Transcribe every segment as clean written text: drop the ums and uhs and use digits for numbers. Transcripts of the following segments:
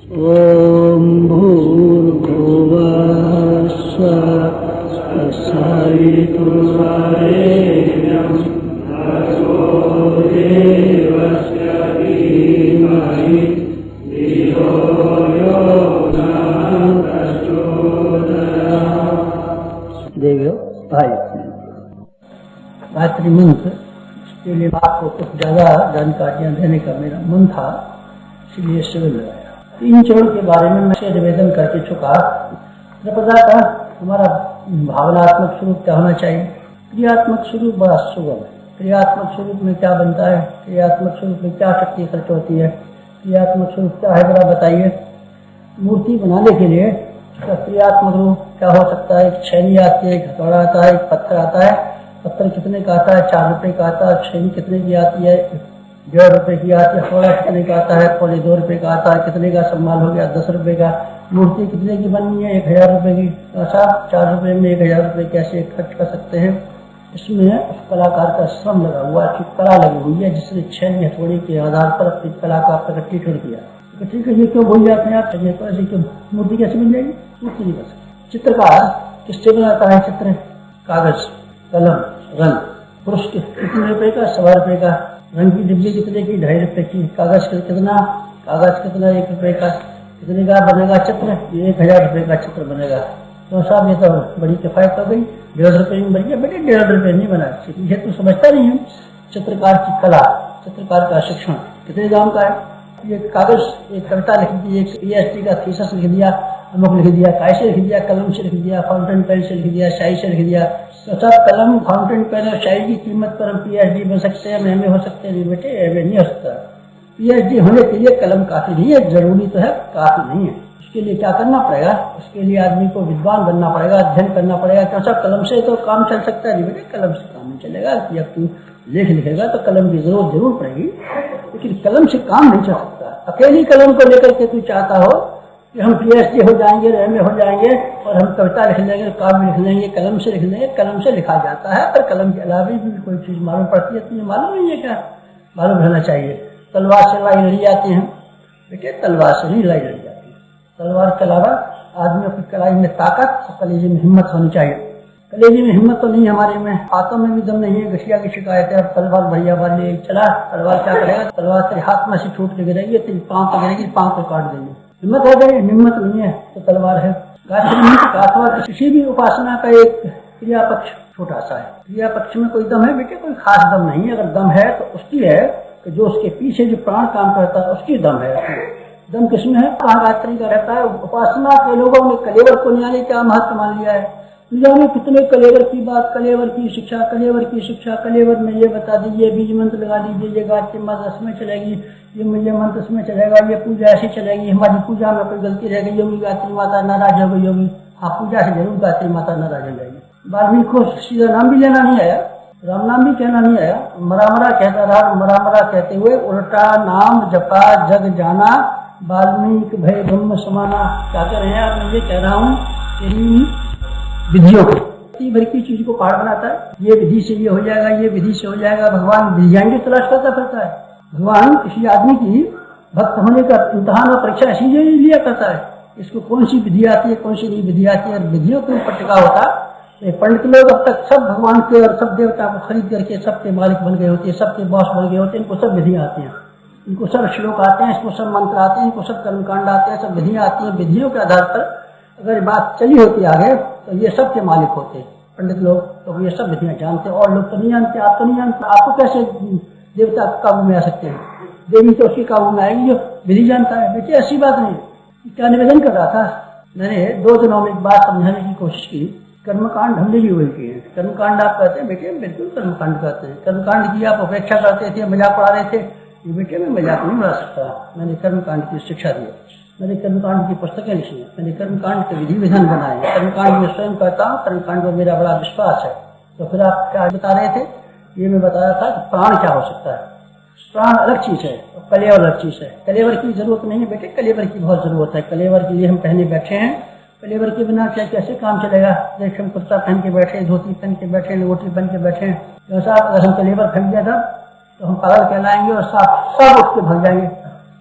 ओम भूर्भुवः स्वः सवितुर्वरेण्यं भर्गो देवस्य धीमहि धियो यो नः प्रचोदयात्। देवियों भाई, गायत्री मंत्र के लिए आपको कुछ ज्यादा जानकारियां देने का मेरा मन था, इसलिए शिविर लगाया। 3 चरण के बारे में मैं निवेदन करके चुका। प्रपदा का हमारा भावनात्मक स्वरूप क्या होना चाहिए। क्रियात्मक स्वरूप बड़ा सुगम है। क्रियात्मक स्वरूप में क्या बनता है, क्रियात्मक स्वरूप में क्या शक्ति खर्च होती है, क्रियात्मक स्वरूप क्या है, जरा बताइए। मूर्ति बनाने के लिए उसका क्रियात्मक रूप क्या हो सकता है। एक छेनी आती है, एक हथौड़ा आता है, एक पत्थर आता है। पत्थर कितने का आता है, 4 रुपए का आता है। छेनी कितने की आती है, 1.5 रुपए की आती है। हथौड़ा कितने का आता है, 2.25 रुपए का आता है। कितने का सम्मान हो गया, 10 रुपए का। मूर्ति कितने की बननी है, 1000 रुपए की। ऐसा 4 रुपए में 1000 रुपए कैसे खर्च कर सकते हैं। इसमें उस कलाकार का श्रम लगा हुआ है, कला लगी हुई है, जिसने छेनी हथौड़ी के आधार पर अपनी कला का प्रकटीकरण किया। ठीक है, ये क्यों भूल जाते हैं आप, चाहिए तो ऐसे क्यों मूर्ति कैसे बन जाएगी, मूर्ति नहीं बन सकती। चित्रकार किससे बनाता है चित्र, कागज, कलम, रंग। पुरुष कितने रुपए का, 1.25 रुपए का। रंग की डिब्बी कितने की, 2.5 रुपए की। कागज कितना, 1 रुपए का। कितने का बनेगा चित्र, ये 1000 रुपए का चित्र बनेगा। तो साहब ये तो बड़ी किफायत हो गई, 1.5 रुपए में बन गया। बेटे 1.5 रुपए नहीं बना, ये तो समझता नहीं है। चित्रकार की कला, चित्रकार का शिक्षण कितने दाम का है। ये कागज, एक कविता लिख दी, एक PhD का थीसिस लिख दिया, अमुक लिख दिया, कैसे लिख दिया, कलम से लिख दिया, फाउंटेन पेन से लिख दिया, शाई से लिख दिया। तो सब कलम, फाउंटेन पेन और शाई की कीमत पर हम PhD बन सकते हैं, महंगे हो सकते हैं। बेटे ऐसे नहीं हो सकता। PhD होने के लिए कलम काफी नहीं है, जरूरी तो है, काफी नहीं है। उसके लिए क्या करना पड़ेगा, उसके लिए आदमी को विद्वान बनना पड़ेगा, अध्ययन करना पड़ेगा। क्यों सब कलम से तो काम चल सकता है नहीं बेटे, कलम से काम नहीं चलेगा। या तू लेख लिखेगा तो कलम की जरूरत जरूर पड़ेगी, लेकिन कलम से काम नहीं चल सकता। अकेली कलम को लेकर के तू चाहता हो कि हम PhD हो जाएंगे, MA हो जाएंगे और हम कविता लिख लेंगे, काव्य लिख लेंगे, कलम से लिख लेंगे। कलम से लिखा जाता है, पर कलम के अलावा भी कोई चीज मालूम पड़ती है। तुझे मालूम नहीं है क्या, मालूम रहना चाहिए। तलवार से लड़ाई लड़ी जाती है बेटे, तलवार से ही लड़ाई लड़ी जाती है। तलवार के अलावा आदमियों की कलाई में ताकत और कलेजे में हिम्मत होनी चाहिए। कलेजे में हिम्मत तो नहीं हमारे में, हाथों में भी दम नहीं है। घसिया की शिकायत है, अब तलवार बढ़िया वाली चला, तलवार क्या करेगा, तलवार तेरे हाथ में से छूट के गिरेगी, तेरी पांव पे गिरेगी, पांव को काट देंगे। हिम्मत है गई, हिम्मत नहीं है तो तलवार है। गायत्री मंत्र का अथवा किसी भी उपासना का एक क्रिया पक्ष छोटा सा है। क्रिया पक्ष में कोई दम है बेटे, कोई खास दम नहीं है। अगर दम है तो उसकी है कि जो उसके पीछे जो प्राण काम करता है उसकी दम है। दम किसमें है, गायत्री का रहता है। उपासना के लोगों ने कलेवर को नियाली क्या महत्व मान लिया है। जाने कितने कलेवर की बात, कलेवर की शिक्षा, कलेवर की शिक्षा। कलेवर में ये बता दीजिए, बीज मंत्र लगा दीजिए, ये गायत्री मंत्र इसमें चलेगी, ये मूल्य मंत्र इसमें चलेगा, ये पूजा ऐसी चलेगी। हमारी पूजा में कोई गलती रह गई होगी, गायत्री माता नाराज हो गई होगी। हाँ, पूजा से जरूर गायत्री माता नाराज हो जाएगी। वाल्मीकि को सीधा नाम भी लेना नहीं आया, राम नाम भी कहना नहीं आया, मरामरा कहता रहा। मरामरा कहते हुए उल्टा नाम जपा जग जाना, वाल्मीकि भय ब्रह्म समाना। क्या कर रहे हैं आप, मैं ये कह रहा हूँ तेरी विधियों को, भर की चीज को पहाड़ बनाता है। ये विधि से ये हो जाएगा, ये विधि से हो जाएगा। भगवान विधियां तलाश करता फिरता है। भगवान किसी आदमी की भक्त होने का इम्तहान और परीक्षा इसीलिए लिया करता है। इसको कौन सी विधि आती है, कौन सी नहीं विधि आती है। विधियों के ऊपर टिका होता है। पंडित लोग अब तक सब भगवान के और सब देवता को खरीद करके सबके मालिक बन गए होते हैं, सबके बॉस बन गए होते हैं। इनको सब विधियां आती हैं, इनको सब श्लोक आते हैं, इसको सब मंत्र आते हैं, इनको सब कर्मकांड आते हैं, सब विधियां आती हैं। विधियों के आधार पर अगर बात चली होती आगे तो ये सब के मालिक होते पंडित लोग, तो ये सब विधियां जानते। और लोग तो नहीं जानते, आप तो नहीं जानते। आपको कैसे देवता काबू में आ सकते हैं, देवी तो उसके काबू में आएगी जो विधि जानता है। बेटे ऐसी बात नहीं। क्या निवेदन कर रहा था मैंने, 2 दिनों में एक बात समझाने की कोशिश की। कर्मकांड हमने भी वही किए। कर्मकांड आप कहते हैं बेटे, बिल्कुल कर्मकांड करते हैं। कर्मकांड की आप अपेक्षा करते थे, मजाक उड़ा रहे थे। ये बेटे मैं मजाक नहीं उड़ा सकता। मैंने कर्मकांड की शिक्षा दी, मैंने कर्मकांड की पुस्तकें लिखी हैं, मैंने कर्मकांड के विधि विधान बनाए। कर्मकांड में स्वयं करता हूँ, कर्मकांड में मेरा बड़ा विश्वास है। तो फिर आप क्या बता रहे थे, ये मैं बता रहा था कि प्राण क्या हो सकता है। प्राण अलग चीज है और कलेवर अलग चीज है। कलेवर की जरूरत नहीं है बेटे, कलेवर की बहुत जरूरत है। कलेवर के लिए हम पहने बैठे हैं। कलेवर के बिना क्या कैसे काम चलेगा। देख हम कुर्ता पहन के बैठे, धोती पहन के बैठे, लोटी पहन के बैठे। तो साहब अगर हम कलेवर फेंक दिया था तो हम पागल कहलाएंगे और सब उठ के भाग जाएंगे।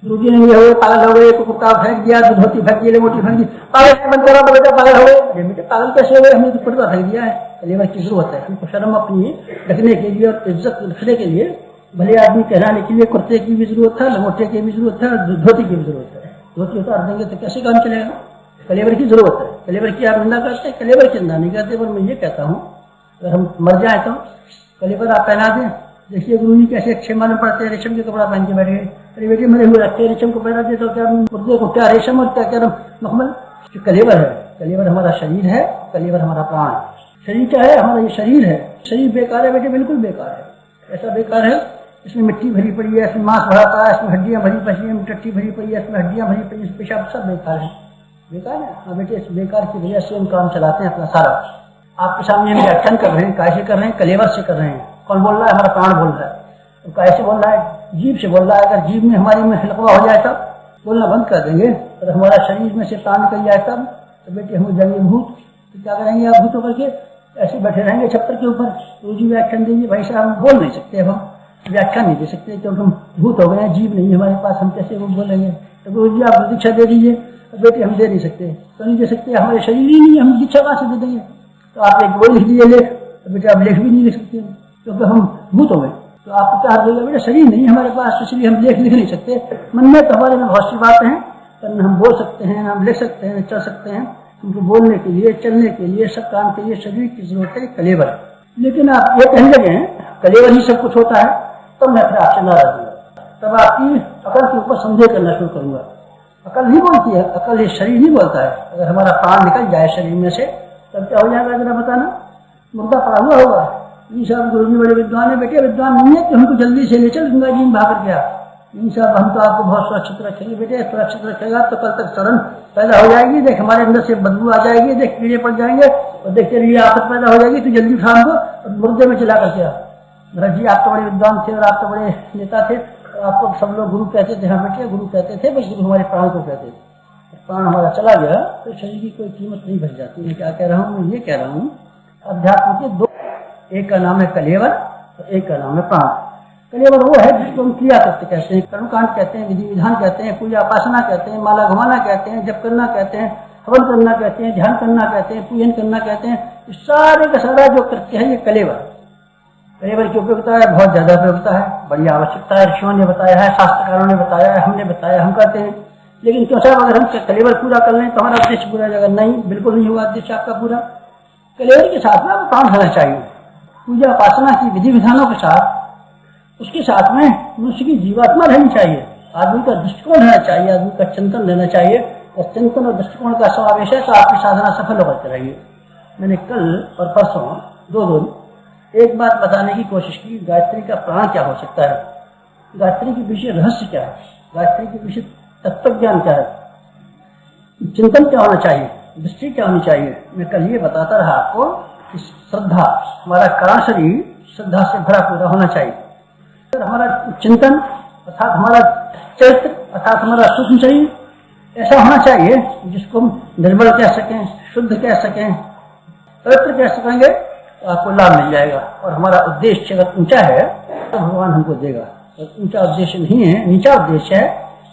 गुरुजी ने ये हो गए, पागल हो गए, कुत्ता फेंक दिया, धोती फेंक दी, मोटी फेंक दी, पागल बंद करा, बेटा पागल हो गए। बेटे पागल कैसे हो गए? हमने तो कुर्ता फेंक दिया है। कलेवर की जरूरत है हमको, शर्म अपनी रखने के लिए और इज्जत रखने के लिए भले आदमी कहलाने के लिए कुर्ते की भी जरूरत है, लंगोटे की भी जरूरत है, धोती की भी जरूरत है। धोती उतार देंगे तो कैसे काम चलेगा? कलेवर की जरूरत है। कलेवर की आप निंदा करते हैं? कलेवर की निंदा नहीं करते, पर मैं ये कहता हूँ अगर हम मर जाए तो कलेवर आप पहना दें। देखिए गुरु जी कैसे अच्छे मालूम पड़ते हैं, रेशम के कपड़ा पहन के बैठ गए। अरे बेटे मरे हुए रखते रेशम को पहना दे तो क्या मुर्दे को क्या रेशम और क्या क्या मखमल? जो कलेवर है, कलेवर हमारा शरीर है, कलेवर हमारा प्राण है। शरीर क्या है? हमारा ये शरीर है। शरीर बेकार है बेटे, बिल्कुल बेकार है। ऐसा बेकार है इसमें मिट्टी भरी पड़ी है, इसमें मांस भरा पड़ा है, इसमें हड्डियां भरी पड़ी है, टट्टी भरी पड़ी है, इसमें हड्डियां भरी पड़ी है, पेशाब सब बेकार है। बेकार है हाँ बेटे, इस बेकार की वजह से हम काम चलाते हैं अपना सारा। आपके सामने हम व्याख्यान कर रहे हैं, कैसे कर रहे हैं? कलेवर से कर रहे हैं। कौन बोल रहा है? हमारा प्राण बोल रहा है। तो कैसे बोल रहा है? जीभ से बोल रहा है। अगर जीभ में हमारी में हलकवा हो जाए तब बोलना बंद कर देंगे, और हमारा शरीर में से प्राण निकल जाए तब तो बेटे हम जाएंगे भूत। तो क्या करेंगे आप? भूत होकर के ऐसे बैठे रहेंगे छप्पर के ऊपर, रोजी व्याख्यान देंगे। भाई साहब हम बोल नहीं सकते, अब हम व्याख्यान नहीं दे सकते क्योंकि हम भूत हो गए हैं, जीव नहीं हमारे पास, हम कैसे वो बोलेंगे? तो गुरु जी आप दीक्षा दे दीजिए। तो बेटे हम दे नहीं सकते, तो नहीं दे सकते, हमारे शरीर ही नहीं है, हम दीक्षा कहाँ से दे देंगे? तो आप एक वो लिख दीजिए लेख, तो बेटे आप लेख भी नहीं लिख सकते क्योंकि हम भूत हो गए। तो आपको क्या देगा? बेटा शरीर नहीं हमारे पास, इसलिए हम लेख लिख नहीं सकते। मन में तो हमारे में बहुत सी बातें हैं, पर हम बोल सकते हैं, हम लिख सकते हैं, चल सकते हैं। उनको बोलने के लिए, चलने के लिए, सब काम के लिए शरीर की जरूरत है कलेवर। लेकिन आप ये कहने लगे हैं कलेवर ही सब कुछ होता है, तब मैं फिर आपसे नाराज हूँ। तब आपकी अकल के ऊपर संदेह करना शुरू करूंगा। अकल नहीं बोलती है, अकल ये शरीर नहीं बोलता है। अगर हमारा प्राण निकल जाए शरीर में से तब क्या हो जाएगा जरा बताना? मुर्दा पड़ा हुआ होगा। जी साहब गुरु जी बड़े विद्वान है। बेटे विद्वान नहीं है तो हमको जल्दी से ले चल गंगा जी में भाग गया। जी साहब हम तो आपको बहुत सुरक्षित रखेंगे। बेटे सुरक्षित रखेगा तो कल तक सड़न पैदा हो जाएगी, देख हमारे अंदर से बदबू आ जाएगी, देख कीड़े पड़ जाएंगे और देख तेरे लिए आफत पैदा हो जाएगी। तो जल्दी उठा हमको और मुर्दे में चला करके आ। जी आप तो बड़े विद्वान थे और आप तो बड़े नेता थे, आपको सब लोग गुरु कहते थे। हाँ बेटे गुरु कहते थे, बस गुरु हमारे प्राण को कहते थे। प्राण हमारा चला गया तो शरीर की कोई कीमत नहीं बच जाती। मैं क्या कह रहा हूँ? मैं ये कह रहा हूँ अध्यात्म के दो, एक का नाम है कलेवर और एक का नाम है प्राण। कलेवर वो है जिसको हम क्रिया करते कहते हैं, कर्मकांड कहते हैं, विधि विधान कहते हैं, पूजा उपासना कहते हैं, माला घुमाना कहते हैं, जप करना कहते हैं, हवन करना कहते हैं, ध्यान करना कहते हैं, पूजन करना कहते हैं। सारे का सारा जो करते हैं ये कलेवर। कलेवर की उपयोगिता है, बहुत ज्यादा उपयोगिता है, बड़ी आवश्यकता है। ऋषियों ने बताया है, शास्त्रकारों ने बताया है, हमने बताया, हम करते हैं। लेकिन क्यों साहब अगर हम कलेवर पूरा कर लें तो हमारा उद्देश्य पूरा जाएगा? नहीं, बिल्कुल नहीं हुआ उद्देश्य आपका पूरा। कलेवर के साथ में आपको प्राण होना चाहिए। पूजा उपासना की विधि विधानों के साथ उसके साथ में मनुष्य की जीवात्मा रहनी चाहिए, आदमी का दृष्टिकोण रहना चाहिए, आदमी का चिंतन रहना चाहिए। और चिंतन और दृष्टिकोण का समावेश है तो आपकी साधना सफल होकर रहेगी। मैंने कल और परसों दो दिन एक बात बताने की कोशिश की, गायत्री का प्राण क्या हो सकता है, गायत्री के पीछे रहस्य क्या है, गायत्री के पीछे तत्व ज्ञान क्या है, चिंतन क्या होना चाहिए, दृष्टि क्या होनी चाहिए। मैं कल ये बताता रहा आपको कि श्रद्धा, हमारा कारण शरीर श्रद्धा से भरा पूरा होना चाहिए। हमारा चिंतन अर्थात हमारा चरित्र अर्थात हमारा सूक्ष्म शरीर ऐसा होना चाहिए जिसको हम निर्मल कह सकें, शुद्ध कह सकें, पवित्र कह सकेंगे तो आपको लाभ मिल जाएगा। और हमारा उद्देश्य अगर ऊंचा है तो भगवान हमको देगा, और ऊंचा उद्देश्य नहीं है, नीचा उद्देश्य है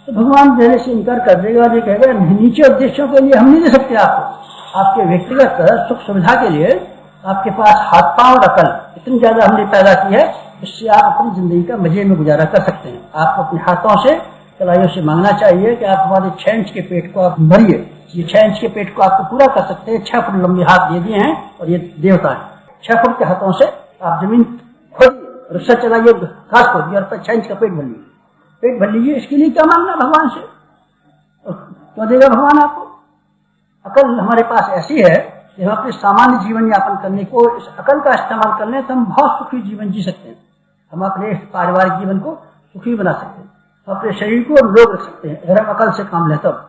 तो भगवान देने से इनकार कर देगा और ये कहेगा नीचे उद्देश्यों के लिए हम नहीं दे सकते आपको। आपके व्यक्तिगत सुख सुविधा के लिए आपके पास हाथ पांव और अकल इतनी ज्यादा हमने पैदा की है, इससे आप अपनी जिंदगी का मजे में गुजारा कर सकते हैं। आपको अपने हाथों से कलाइयों से मांगना चाहिए कि आप हमारे 6 इंच के पेट को आप भरिए। ये 6 इंच के पेट को आपको पूरा कर सकते हैं। 6 फुट लंबे हाथ दे दिए हैं और ये देवता है। 6 फुट के हाथों से आप जमीन खोदिए, रिक्शा चलाइए, घास खोदिए और 6 इंच का पेट भर लीजिए। पेट भर लीजिए, इसके लिए क्या मांगना भगवान से, तो देगा भगवान आपको। अकल हमारे पास ऐसी है कि हम अपने सामान्य जीवन यापन करने को इस अकल का इस्तेमाल कर लें तो हम बहुत सुखी जीवन जी सकते हैं। हम अपने पारिवारिक जीवन को सुखी बना सकते हैं, हम अपने शरीर को निरोग रख सकते हैं अगर हम अकल से काम लें। तब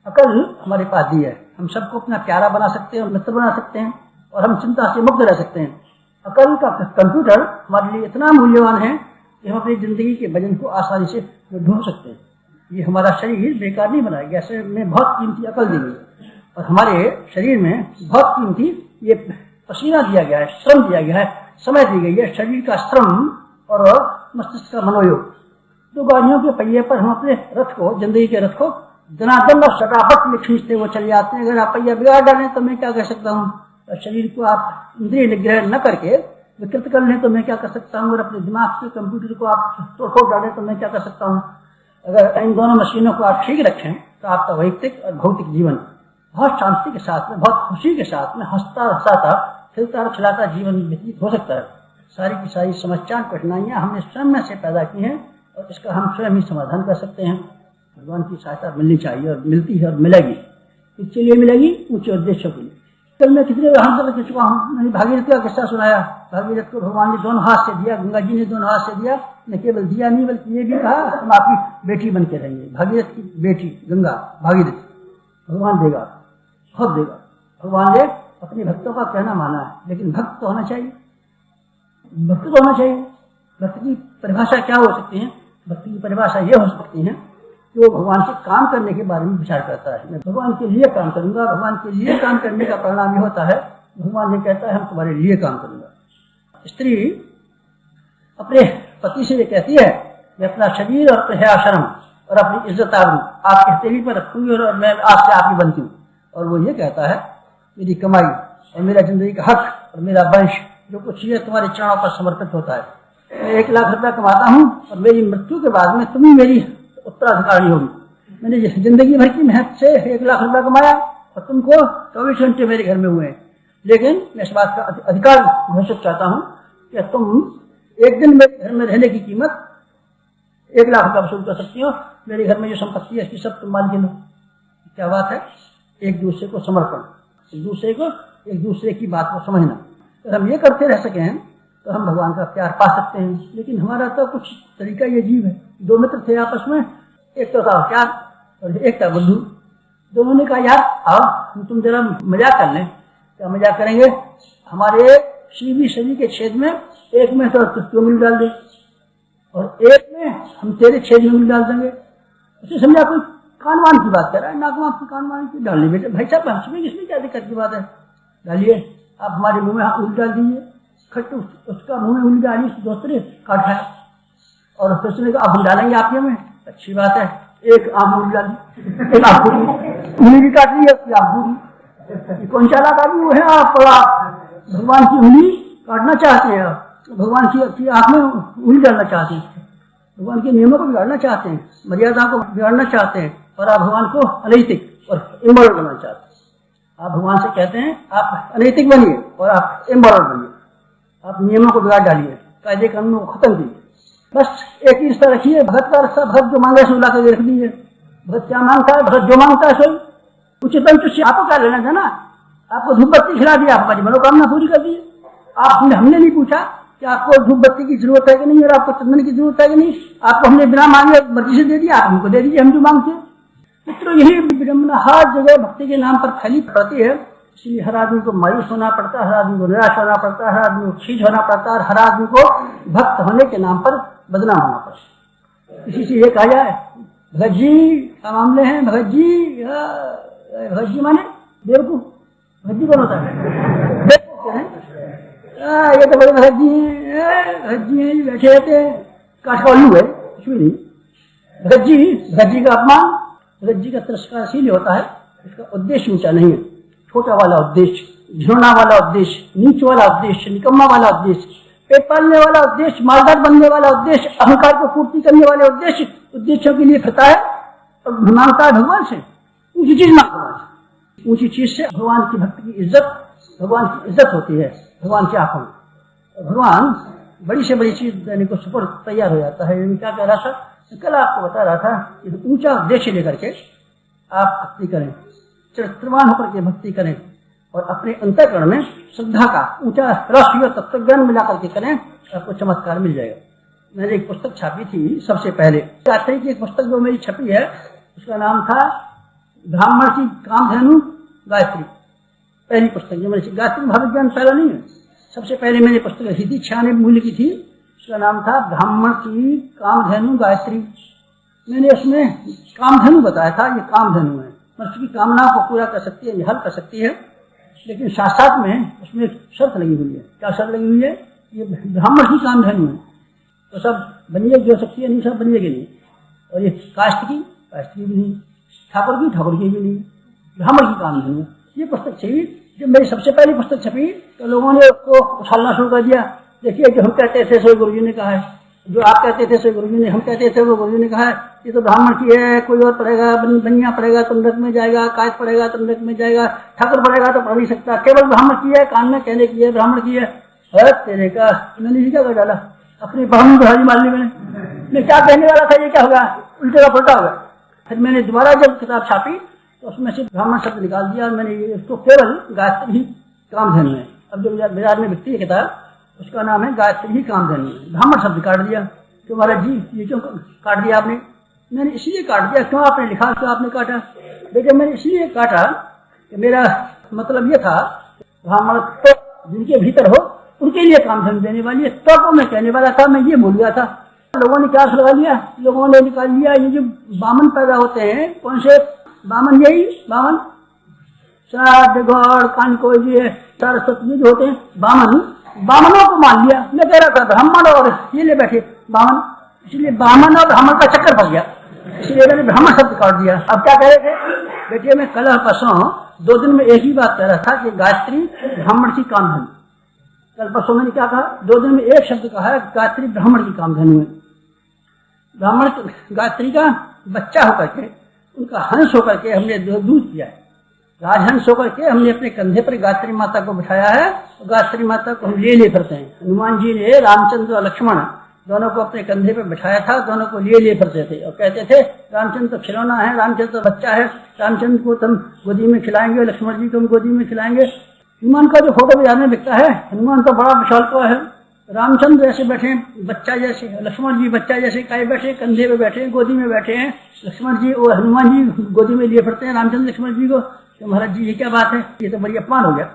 अकल हमारे पास दी है, हम सबको अपना प्यारा बना सकते हैं और मित्र बना सकते हैं और हम चिंता से मुक्त रह सकते हैं। अकल का कंप्यूटर हमारे लिए इतना मूल्यवान है कि हम अपनी जिंदगी के वजन को आसानी से ढूंढ सकते हैं। ये हमारा शरीर बेकार नहीं बनाया गया, ऐसे में बहुत कीमती अकल दी गई और हमारे शरीर में बहुत कीमती ये पसीना दिया गया है, श्रम दिया गया है, समय दी गई है। शरीर का श्रम और मस्तिष्क का मनोयोग, तो गाड़ियों के पहिए पर हम अपने रथ को, जिंदगी के रथ को दनादन और सटाफट में खींचते हुए चले जाते हैं। अगर आप पहिया बिगाड़ डालें तो मैं क्या कर सकता हूँ? शरीर को आप इंद्रिय निग्रह न करके विकृत कर लें तो मैं क्या कर सकता हूँ? अगर अपने दिमाग से कंप्यूटर को आप तोड़ फोड़ डालें तो मैं क्या कर सकता हूँ? अगर इन दोनों मशीनों को आप ठीक रखें तो आपका वैयक्तिक और भौतिक जीवन बहुत शांति के साथ में, बहुत खुशी के साथ में, हंसता हंसाता, खिलता खिलाता जीवन व्यतीत हो सकता है। सारी की सारी समस्याएं, कठिनाइयां हमने स्वयं में से पैदा की हैं और इसका हम स्वयं ही समाधान कर सकते हैं। भगवान की सहायता मिलनी चाहिए और मिलती है और मिलेगी। इसके लिए मिलेगी ऊंचे उद्देश्यों के लिए। कल मैं कितने वहां से कह चुका हूँ, मैंने भागीरथ का किस्सा सुनाया। भागीरथ को भगवान ने दोनों हाथ से दिया, गंगा जी ने दोनों हाथ से दिया। न केवल दिया नहीं बल्कि ये भी कहा तुम आपकी बेटी बन के रहेंगे। भागीरथ की बेटी गंगा भागीरथ भगवान देगा, बहुत देगा। भगवान ने अपने भक्तों का कहना माना है, लेकिन भक्त तो होना चाहिए, भक्त तो होना चाहिए। भक्त की परिभाषा क्या हो सकती है? भक्ति की परिभाषा ये हो सकती है कि वो भगवान से काम करने के बारे में विचार करता है। मैं भगवान के लिए काम करूंगा। भगवान के लिए काम करने का परिणाम ये होता है, भगवान ये कहता है हम तुम्हारे लिए काम करूंगा। स्त्री अपने पति से ये कहती है मैं अपना शरीर और अपने आश्रम और अपनी इज्जत आबरू आपके हथेली पर रखूंगी और मैं आज से आपकी बनती हूँ। और वो ये कहता है मेरी कमाई और मेरा जिंदगी का हक और मेरा वंश जो कुछ ये तुम्हारे चरणों पर समर्पित होता है। मैं 1 लाख रुपया कमाता हूँ और मेरी मृत्यु के बाद में तुम ही मेरी उत्तराधिकारी होगी। मैंने जिंदगी भर की मेहनत से 1 लाख रुपया कमाया और तुमको 24 घंटे मेरे घर में हुए हैं, लेकिन मैं इस बात का अधिकार घोषित चाहता हूँ कि तुम एक दिन मेरे घर में रहने की कीमत 1 लाख रुपया वसूल कर सकती हो। मेरे घर में जो संपत्ति है इसकी सब तुम मालिक लो। क्या बात है? एक दूसरे को समर्पण, एक दूसरे की बात को समझना। अगर हम ये करते रह सके हैं तो हम भगवान का प्यार पा सकते हैं। लेकिन हमारा तो कुछ तरीका ये अजीब है। 2 मित्र थे आपस में, एक तो था क्या और एक था बुद्धू। दोनों ने कहा यार आओ तुम जरा मजाक कर लें। क्या मजाक करेंगे? हमारे सीधी शरीर के छेद में एक में तो तू उंगली डाल दे और एक में हम तेरे छेद में उंगली डाल देंगे। उसे समझा कोई कानवान की बात कर रहा है, नाकवान की कानवान की डालनी बेटे। भाई साहब हंसने इसमें क्या दिक्कत की बात है? डालिए, आप हमारे मुंह में उंगली डाल दीजिए। खट उसका मुंह में उंगली डाली, दूसरे काट है और उसने कहा अब हम डालेंगे आपके में। अच्छी बात है, एक आम उंगली डाली, एक आप उंगली भी काट ली है, आप पूरी। कौन चालाक आदमी वो है? आप भगवान की उंगली काटना चाहते हैं, भगवान की आंख में उंगली डालना चाहते हैं, भगवान के नियमों को बिगाड़ना चाहते हैं, मर्यादा को बिगाड़ना चाहते हैं और आप भगवान को अनैतिक और इमोरल बनाना चाहते हैं। आप भगवान से कहते हैं आप अनैतिक बनिए और आप इमोरल बनिए, आप नियमों को बिगाड़ डालिए, कायदे कानूनों को खत्म कीजिए। बस एक ही रिश्ता रखिए, भगत का रिश्ता, भगत जो मांगे सो लाकर रख दीजिए। भगत क्या मांगता है? भगत जो मांगता है सोई। उचितम तुझसे आपको क्या लेना था ना? आपको धूप बत्ती खिला दिया, आपकी मनोकामना पूरी कर दी। हमने नहीं पूछा कि आपको धूप बत्ती की जरूरत है कि नहीं और आपको चंदन की जरूरत है कि नहीं। आपको हमने बिना मांगे मर्जी से दे दिया, आप हमको दे दीजिए हम जो मांगते हैं। मित्रों यही विडम्बना हर जगह भक्ति के नाम पर फैली पड़ती है। इसलिए हर आदमी को मायूस होना पड़ता है, हर आदमी को निराश होना पड़ता है, हर आदमी को खींच होना पड़ता है और हर आदमी को भक्त होने के नाम पर बदनाम होना पड़ता है। इसी से ये कहा जाए भगत जी क्या मामले हैं? भगत जी माने बेवकूफ। भगत जी कौन होता है? बेवकूफ क्या है? ये तो बड़े भगत जी बैठे रहते हैं, काठ का उल्लू है, कुछ भी नहीं। भगत जी का अपमान, भगत जी का तिरस्कार इसीलिए होता है इसका उद्देश्य ऊंचा नहीं है। छोटा वाला उद्देश्य, घिनौना वाला उद्देश्य, नीच वाला उद्देश्य, निकम्मा वाला उद्देश्य, पेट पालने वाला उद्देश्य, मालदार बनने वाला उद्देश्य, अहंकार को पूर्ति करने वाले उद्देश्यों के लिए फिरता है और मांगता है भगवान से ऊंची चीज मांगता है। ऊंची चीज से भगवान की भक्त की इज्जत, भगवान की इज्जत होती है भगवान के आंखों में। भगवान बड़ी से बड़ी चीज देने को सुपर तैयार हो जाता है। क्या कह रहा था? कल आपको बता रहा था कि ऊंचा उद्देश्य लेकर के आप भक्ति करें, चरित्रवान होकर के भक्ति करें और अपने अंतःकरण में श्रद्धा का ऊंचा रस और तत्वज्ञान मिला करके करें, आपको चमत्कार मिल जाएगा। मैंने एक पुस्तक छापी थी सबसे पहले, गायत्री की एक पुस्तक जो मेरी छपी है उसका नाम था ब्राह्मण की कामधेनु गायत्री। पहली पुस्तक जो मैंने, गायत्री महाविज्ञान पहला नहीं है, सबसे पहले मैंने पुस्तक लिखी थी, 96 मूल्य की थी। उसका नाम था ब्राह्मण की कामधेनु गायत्री। मैंने उसमें कामधेनु बताया था, ये कामधेनु है, मनुष्य की कामना को पूरा कर सकती है, ये हल कर सकती है। लेकिन साथ साथ में उसमें एक शर्त लगी हुई है। क्या शर्त लगी हुई है? ये ब्राह्मण की कामधेनु है तो सब बनिए जो शक्ति है नहीं, सब बनिए की नहीं। और ये काष्ठ की भी नहीं, ठाकुर की भी नहीं, ब्राह्मण की काम नहीं। ये पुस्तक छपी, जब मेरी सबसे पहली पुस्तक छपी तो लोगों ने उसको उछालना शुरू कर दिया। देखिए जो हम कहते थे सो गुरुजी ने कहा है, जो आप कहते थे सो गुरुजी ने, हम कहते थे वो गुरुजी ने कहा है। ये तो ब्राह्मण की है, कोई और पढ़ेगा, बनिया पढ़ेगा तो नरक में जाएगा, कायस्थ पढ़ेगा तो नरक में जाएगा, ठाकुर पढ़ेगा तो पढ़ नहीं सकता, केवल ब्राह्मण की है, कान में कहने की है, ब्राह्मण की है। तेरे का मैंने ये क्या कर डाला, अपनी बहन बुढ़ाई मान ली मैंने क्या कहने वाला था, ये क्या होगा, उल्टे का पलटा होगा। फिर मैंने दोबारा जब किताब छापी तो उसमें से ब्राह्मण शब्द निकाल दिया और मैंने उसको केवल गायत्री ही कामधेनु है। अब जो बाजार में बिकती है किताब उसका नाम है गायत्री ही कामधेनु, ब्राह्मण शब्द काट दिया। तो महाराज जी ये क्यों काट दिया आपने? मैंने इसलिए काट दिया। क्यों आपने लिखा, क्यों आपने काटा? बेटे मैंने इसलिए काटा कि मेरा मतलब ये था ब्राह्मण तो जिनके भीतर हो उनके लिए कामधेनु देने वाली है। तो मैं कहने वाला था, मैं ये भूल गया था। लोगों ने क्या लगा लिया, लोगों ने निकाल लिया ये जो बामन पैदा होते हैं, कौन से बामन, यही बामन श्राद्ध गौड़ कानको ये सरस्वती जो होते हैं बामन, बामनों को मान लिया। मैं कह रहा था ब्राह्मण और ये ले बैठे बामन, इसलिए बामन और ब्राह्मण का चक्कर पड़ गया, इसलिए मैंने ब्राह्मण शब्द काट दिया। अब क्या कह रहे थे बेटिए, मैं कल परसों 2 दिन में एक ही बात कह रहा था कि गायत्री ब्राह्मण की कामधेनु। कल परसों मैंने क्या कहा, 2 दिन में एक शब्द कहा है गायत्री ब्राह्मण की कामधेनु है। ब्राह्मण गायत्री का बच्चा होकर के, उनका हंस होकर के हमने दूध किया है, राजहंस होकर के हमने अपने कंधे पर गायत्री माता को बिठाया है। गायत्री माता को हम ले फिरते हैं। हनुमान जी ने रामचंद्र और लक्ष्मण दोनों को अपने कंधे पर बिठाया था, दोनों को ले फिरते थे और कहते थे रामचंद्र तो खिलौना है, रामचंद्र तो बच्चा है, रामचंद्र को तुम गोदी में खिलाएंगे, लक्ष्मण जी को हम गोदी में खिलाएंगे। हनुमान का जो फोटो बाजार में बिकता है, हनुमान तो बड़ा विशाल का है, रामचंद्र ऐसे बैठे बच्चा जैसे, लक्ष्मण जी बच्चा जैसे काहे बैठे, कंधे पे बैठे, गोदी में बैठे हैं लक्ष्मण जी और हनुमान जी गोदी में लिए फिरते हैं रामचंद्र लक्ष्मण जी को। तो महाराज जी ये क्या बात है, ये तो बड़ी अपमान हो गया।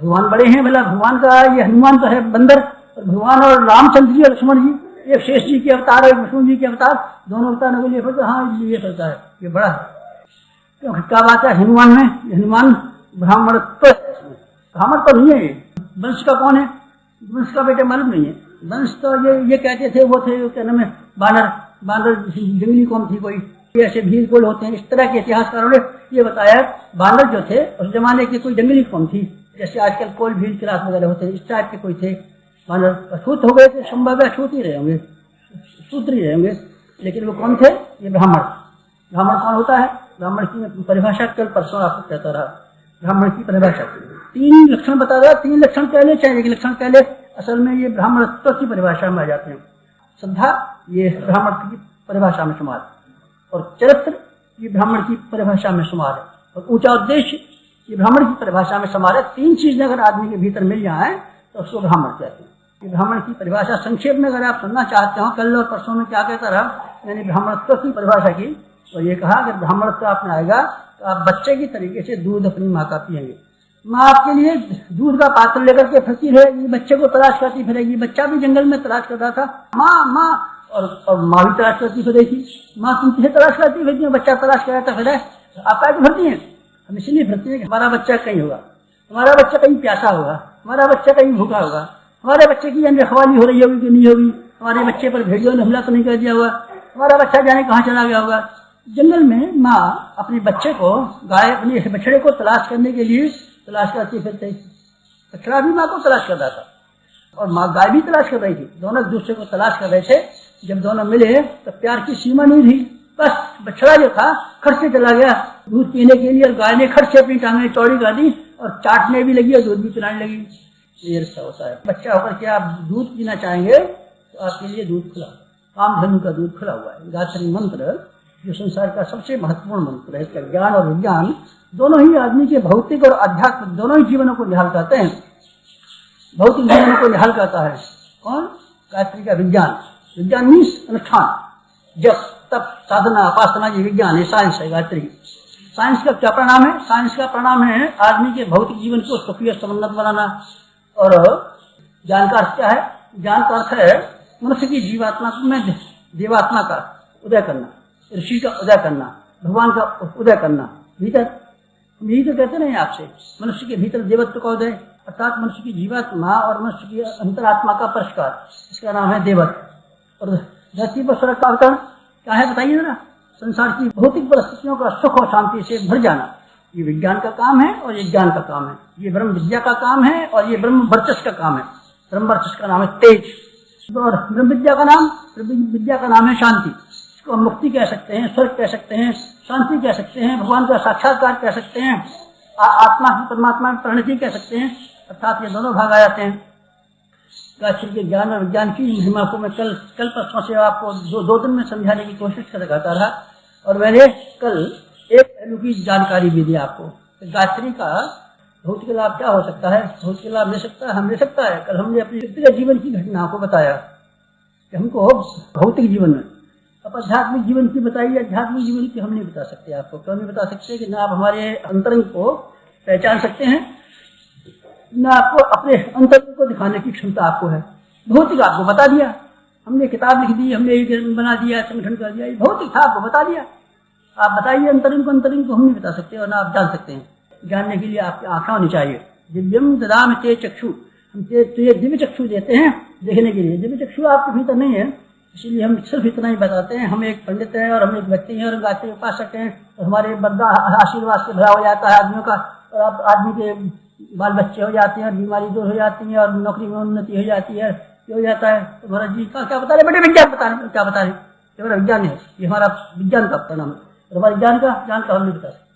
भगवान बड़े हैं, भला भगवान का ये हनुमान तो है बंदर, और भगवान और रामचंद्र जी और लक्ष्मण जी, एक शेष जी के अवतार है, विष्णु जी के अवतार, दोनों अवतारों के लिए फिरते। हाँ ये फिरता है, ये बड़ा है। क्योंकि क्या बात है हनुमान में, हनुमान ब्राह्मण तो नहीं है। वंश का कौन है, वंश का बेटे मालूम नहीं है। वंश तो ये कहते थे वो थे क्या नाम है, बानर जंगली कौम थी कोई, ऐसे भील कोल होते हैं, इस तरह के इतिहासकारों ने ये बताया। बानर जो थे उस जमाने की कोई जंगली कौम थी, जैसे आजकल कोल भील क्लास वगैरह होते हैं, इस टाइप के कोई थे बानर। अछूत हो गए थे, संभव है अछूत ही रहे होंगे, शूद्र ही रहे होंगे, लेकिन वो कौन थे, ये ब्राह्मण। ब्राह्मण कौन होता है, ब्राह्मण की परिभाषा कल परसों आपको कहता रहा। ब्राह्मण की परिभाषा 3 लक्षण बता रहा, 3 लक्षण कह ले चाहे 1 लक्षण कह ले, असल में ये ब्राह्मणत्व की परिभाषा में आ जाते हैं। श्रद्धा ये ब्राह्मण की परिभाषा में शुमार, और चरित्र ये ब्राह्मण की परिभाषा में शुमार है, और ऊंचा उद्देश्य ये ब्राह्मण की परिभाषा में शुमार है। 3 चीजें अगर आदमी के भीतर मिल जाए तो उसको ब्राह्मण कहते हैं। ये ब्राह्मण की परिभाषा संक्षेप में अगर आप सुनना चाहते हो, कल और परसों में क्या कहता रहा मैंने ब्राह्मणत्व की परिभाषा की, तो ये कहा कि ब्राह्मणत्व आपने आएगा तो आप बच्चे की तरीके से दूध अपनी माँ का पिएंगे। माँ आपके लिए दूध का पात्र लेकर के फिरती रहेगी, बच्चे को तलाश करती फिरेगी। बच्चा भी जंगल में तलाश कर रहा था माँ माँ, और माँ भी तलाश करती फिर थी। माँ तुम किसे तलाश करती फिरती है, बच्चा तलाश कर रहा था फिर आप क्या फिरती हैं? हम इसलिए फिरती है कि हमारा बच्चा कहीं होगा, हमारा बच्चा कहीं प्यासा होगा, हमारा बच्चा कहीं भूखा होगा, हमारे बच्चे की रखवाली हो रही होगी कि नहीं होगी, हमारे बच्चे पर भेड़ियों ने हमला तो नहीं कर दिया होगा, हमारा बच्चा जाने कहाँ चला गया होगा। जंगल में माँ अपने बच्चे को, गाय अपने बछड़े को तलाश करने के लिए तलाश करती फिरते। बछड़ा भी माँ को तलाश कर रहा था और माँ गाय भी तलाश कर रही थी, दोनों एक दूसरे को तलाश कर रहे थे। जब दोनों मिले तो प्यार की सीमा नहीं थी, बस बछड़ा जो था खट से चला गया दूध पीने के लिए, और गाय ने खट से अपनी टांगें चौड़ी कर दी और चाटने भी लगी और दूध भी पिलाने लगी। ये रिश्ता होता है। बच्चा होकर के आप दूध पीना चाहेंगे तो आपके लिए दूध खुला, कामधेनु का दूध खुला हुआ है। गायत्री मंत्र जो संसार का सबसे महत्वपूर्ण मंत्र है, इसका ज्ञान और विज्ञान दोनों ही आदमी के भौतिक और आध्यात्मिक दोनों ही जीवनों को निहाल करते हैं। भौतिक जीवनों को निहाल करता है कौन? गायत्री का विज्ञान। विज्ञान मीन्स अनुष्ठान, जप तप साधना उपासना, ये विज्ञान है, साइंस है गायत्री। साइंस का क्या परिणाम है? साइंस का परिणाम है आदमी के भौतिक जीवन को सुखी और समुन्नत बनाना। और ज्ञान का अर्थ क्या है? ज्ञान का अर्थ है मनुष्य की जीवात्मा में देवात्मा का उदय करना, ऋषि का उदय करना, भगवान का उदय करना भीतर। यही तो कहते नहीं आपसे, मनुष्य के भीतर देवत्व का उदय, अर्थात मनुष्य की जीवात्मा और मनुष्य की अंतरात्मा का परिष्कार, इसका नाम है देवत्व। और धरती पर स्वर्ग का अवतरण क्या है बताइए जरा। संसार की भौतिक परिस्थितियों का सुख और शांति से भर जाना, ये विज्ञान का काम है और ये ज्ञान का काम है, ये ब्रह्म विद्या का काम है और ये ब्रह्म वर्चस्व का काम है। ब्रह्म वर्चस्व का नाम है तेज, और ब्रह्म विद्या का नाम है शांति। इसको हम मुक्ति कह सकते हैं, स्वर्ग कह सकते हैं, शांति कह सकते हैं, भगवान का साक्षात्कार कह सकते हैं, आत्मा की परमात्मा में परिणति कह सकते हैं। अर्थात ये दोनों भाग आ जाते हैं। गायत्री के ज्ञान और विज्ञान की महिमा को मैं कल परसों से आपको दो दिन में समझाने की कोशिश करता रहा, और मैंने कल एक पहलू की जानकारी भी दी आपको। गायत्री का भौतिक लाभ क्या हो सकता है, भौतिक लाभ ले सकता है, हम ले सकता है। कल हमने अपने व्यक्तिगत जीवन की घटनाओं को बताया कि हमको भौतिक जीवन में, अब आध्यात्मिक जीवन की बताई, आध्यात्मिक जीवन की हम नहीं बता सकते आपको। क्यों नहीं बता सकते कि ना आप हमारे अंतरंग को पहचान सकते हैं, ना आपको अपने अंतरंग को दिखाने की क्षमता आपको है। भौतिक आपको बता दिया, हमने किताब लिख दी, हमने एक बना दिया, संगठन कर दिया, ये भौतिक था, आपको बता दिया। आप बताइए अंतरंग को हम नहीं बता सकते और ना आप जान सकते हैं। जानने के लिए आपकी आंखें होनी चाहिए। दिव्यम ददामि ते चक्षु, हम तुझे दिव्य चक्षु देते हैं देखने के लिए। दिव्य चक्षु आपके भीतर नहीं है, इसीलिए हम सिर्फ इतना ही बताते हैं। हम एक पंडित हैं और हम एक व्यक्ति हैं और गायत्री उपासक सकते हैं, और हमारे बंदा आशीर्वाद से भरा हो जाता है आदमियों का, और आप आदमी के बाल बच्चे हो जाते हैं, बीमारी दूर हो जाती है और नौकरी में उन्नति हो जाती है, ये हो जाता है। तो महाराज जी का क्या बता रहे, बड़े विज्ञान बता रहे, क्या बता रहे, ये हमारा विज्ञान है, ये हमारा विज्ञान का परिणाम है। और हमारे ज्ञान का हम नहीं बता सकते।